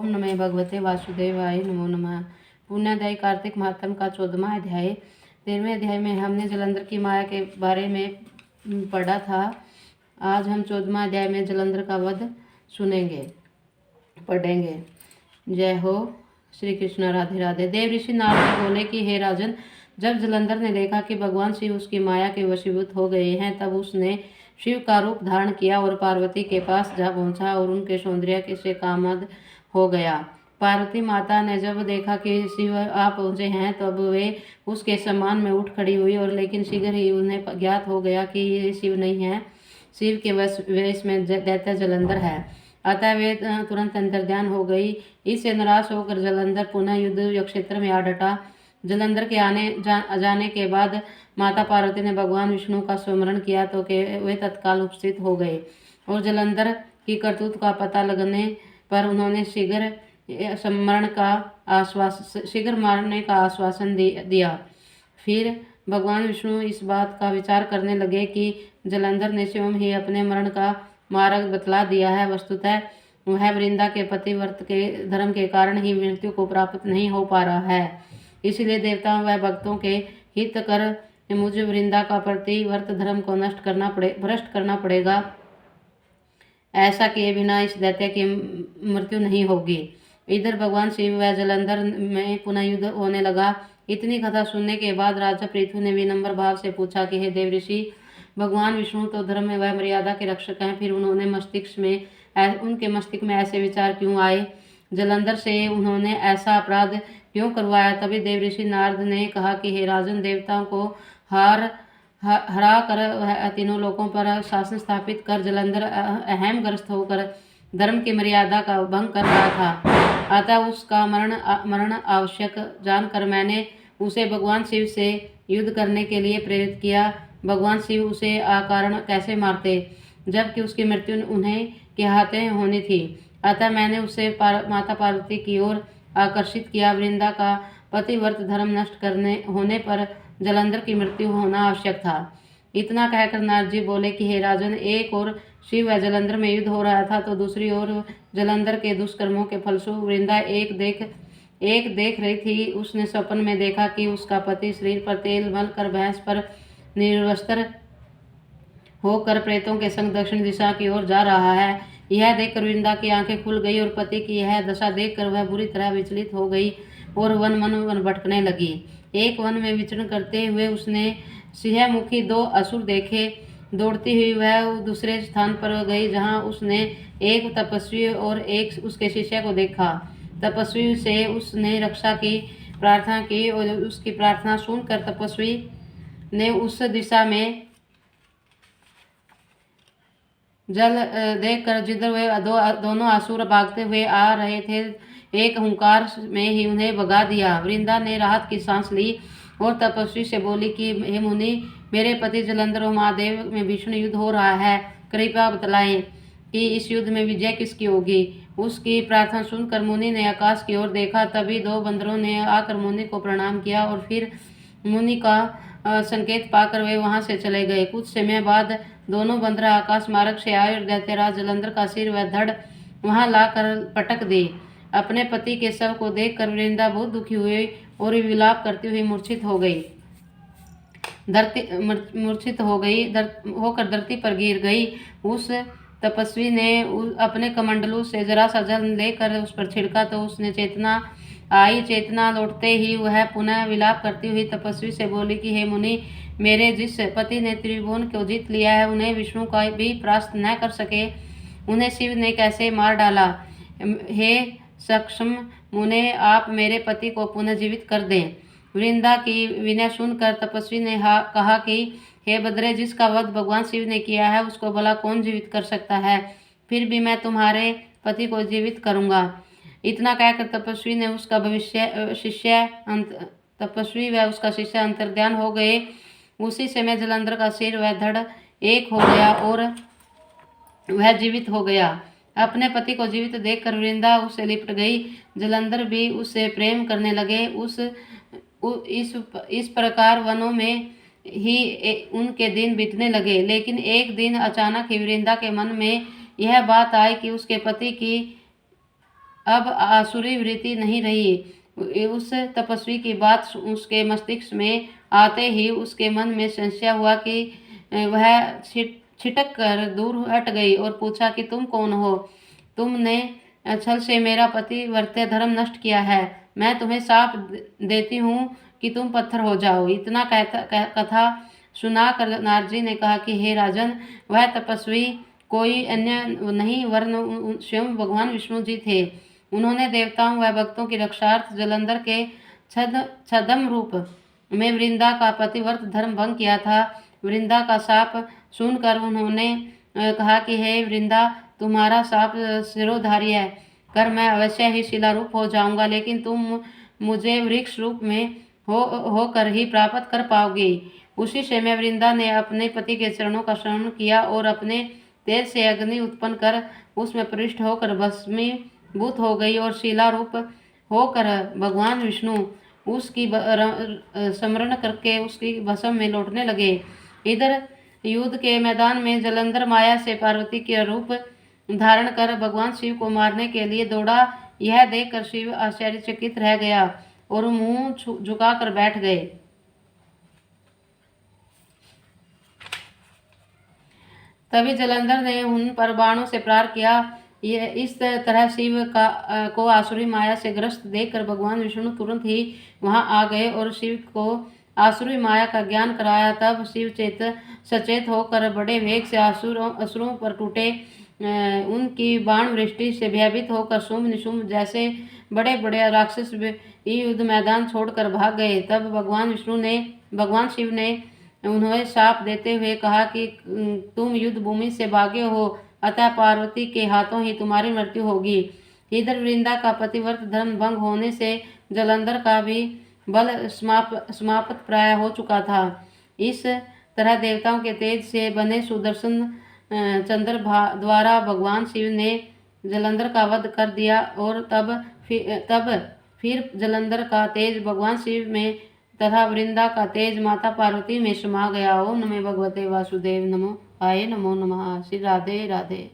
नमः भगवते वासुदेवाय नमो नमः। पुण्याध्याय कार्तिक महात्म का 14वां अध्याय। 13वें अध्याय में हमने जलंधर की माया के बारे में पढ़ा था। आज हम 14वां अध्याय में जलंधर का वध पढ़ेंगे। जय हो श्री कृष्ण, राधे राधे। देव ऋषि नारद बोले कि हे राजन, जब जलंधर ने देखा कि भगवान शिव उसकी माया के वशीभूत हो गए हैं, तब उसने शिव का रूप धारण किया और पार्वती के पास जा पहुंचा और उनके सौंदर्य से कामद हो गया। पार्वती माता ने जब देखा कि शिव आ पहुंचे हैं, तब वे उसके सम्मान में उठ खड़ी हुई, और लेकिन शीघ्र ही उन्हें ज्ञात हो गया कि ये शिव नहीं है, शिव के वेश में दैत्य जलंधर है। अतः वे तुरंत अंतर्ध्यान हो गई। इससे निराश होकर जलंधर पुनः युद्ध क्षेत्र में आ डटा। जलंधर के जाने के बाद माता पार्वती ने भगवान विष्णु का स्मरण किया तो वे तत्काल उपस्थित हो गए, और जलंधर की करतूत का पता लगने पर उन्होंने शीघ्र मारने का आश्वासन दिया। फिर भगवान विष्णु इस बात का विचार करने लगे कि जलंधर ने स्वयं ही अपने मरण का मार्ग बतला दिया है। वस्तुतः वह वृंदा के पतिव्रत के धर्म के कारण ही मृत्यु को प्राप्त नहीं हो पा रहा है। इसलिए देवताओं व भक्तों के हित कर मुझे वृंदा का प्रतिव्रत धर्म को भ्रष्ट करना पड़ेगा। ऐसा किए बिना इस दैत्य की मृत्यु नहीं होगी। इधर भगवान शिव व जलंधर में पुनः युद्ध होने लगा। इतनी कथा सुनने के बाद राजा पृथु ने विनम्र भाव से पूछा कि हे देव ऋषि, भगवान विष्णु तो धर्म व मर्यादा के रक्षक हैं, फिर उनके मस्तिष्क में ऐसे विचार क्यों आए? जलंधर से उन्होंने ऐसा अपराध क्यों करवाया? तभी देव ऋषि नारद ने कहा कि हे राजन, देवताओं को हरा कर तीनों लोकों पर शासन स्थापित कर जलंधर अहमग्रस्त होकर धर्म की मर्यादा का भंग कर रहा था। अतः उसका मरण आवश्यक जानकर मैंने उसे भगवान शिव से युद्ध करने के लिए प्रेरित किया। भगवान शिव उसे अकारण कैसे मारते, जबकि उसकी मृत्यु उन्हीं के हाथों होनी थी। अतः मैंने उसे माता पार्वती की ओर आकर्षित किया। वृंदा का पतिव्रत धर्म नष्ट होने पर जलंधर की मृत्यु होना आवश्यक था। इतना कहकर नारद जी बोले कि हे राजन, एक और शिव व जलंधर में युद्ध हो रहा था, तो दूसरी ओर जलंधर के दुष्कर्मों के फलस्वरूप वृंदा एक देख रही थी। उसने स्वप्न में देखा कि उसका पति शरीर पर तेल मल कर भैंस पर निर्वस्त्र होकर प्रेतों के संग दक्षिण दिशा की ओर जा रहा है। यह देखकर वृंदा की आंखें खुल गई, और पति की यह दशा देखकर वह बुरी तरह विचलित हो गई और वन भटकने लगी। एक वन में विचरण करते हुए उसने सिंहमुखी 2 असुर देखे। दौड़ती हुई वह दूसरे स्थान पर गई, जहां उसने एक तपस्वी और एक उसके शिष्य को देखा। तपस्वी से उसने रक्षा की प्रार्थना की, और उसकी प्रार्थना सुनकर तपस्वी ने उस दिशा में जल देखकर जिधर वे दोनों असुर भागते हुए आ रहे थे, एक हुंकार में ही उन्हें भगा दिया। वृंदा ने राहत की सांस ली और तपस्वी से बोली कि हे मुनि, मेरे पति जलंधर और महादेव में भीषण युद्ध हो रहा है। कृपया बतलाएं कि इस युद्ध में विजय किसकी होगी। उसकी प्रार्थना सुनकर मुनि ने आकाश की ओर देखा। तभी 2 बंदरों ने आकर मुनि को प्रणाम किया, और फिर मुनि का संकेत पाकर वे वहां से चले गए। कुछ समय बाद दोनों बंदर आकाश मार्ग से आए और दैत्यराज जलंधर का सिर व धड़ वहां लाकर पटक दी। अपने पति के शव को देखकर वृंदा बहुत दुखी हुई और विलाप करती हुई मूर्छित होकर धरती पर गिर गई। उस तपस्वी ने अपने कमंडलू से जरा सा जल लेकर उस पर छिड़का, तो उसने चेतना आई। चेतना लौटते ही वह पुनः विलाप करती हुई तपस्वी से बोली कि हे मुनि, मेरे जिस पति ने त्रिभुवन को जीत लिया है, उन्हें विष्णु का भी परास्त न कर सके, उन्हें शिव ने कैसे मार डाला? हे सक्षम मुने, आप मेरे पति को पुनः जीवित कर दें। वृंदा की विनय सुनकर तपस्वी ने कहा कि हे बद्रे, जिसका वध भगवान शिव ने किया है, उसको भला कौन जीवित कर सकता है? फिर भी मैं तुम्हारे पति को जीवित करूंगा। इतना कहकर तपस्वी व उसका शिष्य अंतर्ध्यान हो गए। उसी समय जलंधर का सिर व धड़ एक हो गया और वह जीवित हो गया। अपने पति को जीवित देखकर वृंदा उससे लिपट गई। जलंधर भी उससे प्रेम करने लगे। इस प्रकार वनों में ही उनके दिन बीतने लगे। लेकिन एक दिन अचानक ही वृंदा के मन में यह बात आई कि उसके पति की अब आसुरी वृत्ति नहीं रही। उस तपस्वी की बात उसके मस्तिष्क में आते ही उसके मन में संशय हुआ कि वह छिटक कर दूर हट गई और पूछा कि तुम कौन हो? तुमने छल से मेरा पतिव्रत्य धर्म नष्ट किया है। मैं तुम्हें शाप देती हूँ कि तुम पत्थर हो जाओ। इतना कथा सुनाकर नारजी ने कहा कि हे राजन, वह तपस्वी कोई अन्य नहीं वरन स्वयं भगवान विष्णु जी थे। उन्होंने देवताओं व भक्तों की रक्षार्थ जलंधर के छदम रूप में वृंदा का पतिव्रत धर्म भंग किया था। वृंदा का शाप सुनकर उन्होंने कहा कि हे वृंदा, तुम्हारा शाप सिरोधार्य है कर मैं अवश्य ही शिलारूप हो जाऊंगा, लेकिन तुम मुझे वृक्ष रूप में होकर ही प्राप्त कर पाओगे। उसी समय वृंदा ने अपने पति के चरणों का शरण किया और अपने तेज से अग्नि उत्पन्न कर उसमें प्रविष्ट होकर भस्मीभूत हो गई और शिलारूप होकर भगवान विष्णु उसकी स्मरण करके उसकी भस्म में लौटने लगे। इधर युद्ध के मैदान में जलंधर माया से पार्वती के रूप धारण कर भगवान शिव को मारने के लिए दौड़ा। यह देखकर शिव आश्चर्यचकित रह गया और मुंह झुकाकर बैठ गए। तभी जलंधर ने उन पर बाणों से प्रहार किया। यह इस तरह शिव को आसुरी माया से ग्रस्त देखकर भगवान विष्णु तुरंत ही वहां आ गए और शिव को आसुरी माया का ज्ञान कराया। तब शिव सचेत होकर बड़े वेग से असुरों पर टूटे। उनकी बाण वृष्टि से भयभीत होकर शुंभ निशुंभ जैसे बड़े बड़े राक्षस युद्ध मैदान छोड़कर भाग गए। तब भगवान शिव ने उन्हें शाप देते हुए कहा कि तुम युद्ध भूमि से भागे हो, अतः पार्वती के हाथों ही तुम्हारी मृत्यु होगी। इधर वृंदा का पतिव्रत धर्म भंग होने से जलंधर का भी बल समाप्त प्राय हो चुका था। इस तरह देवताओं के तेज से बने सुदर्शन चंद्र द्वारा भगवान शिव ने जलंधर का वध कर दिया और तब फिर जलंधर का तेज भगवान शिव में तथा वृंदा का तेज माता पार्वती में समा गया। ओम नमो भगवते वासुदेव नमो आय नमो नमः। श्री राधे राधे।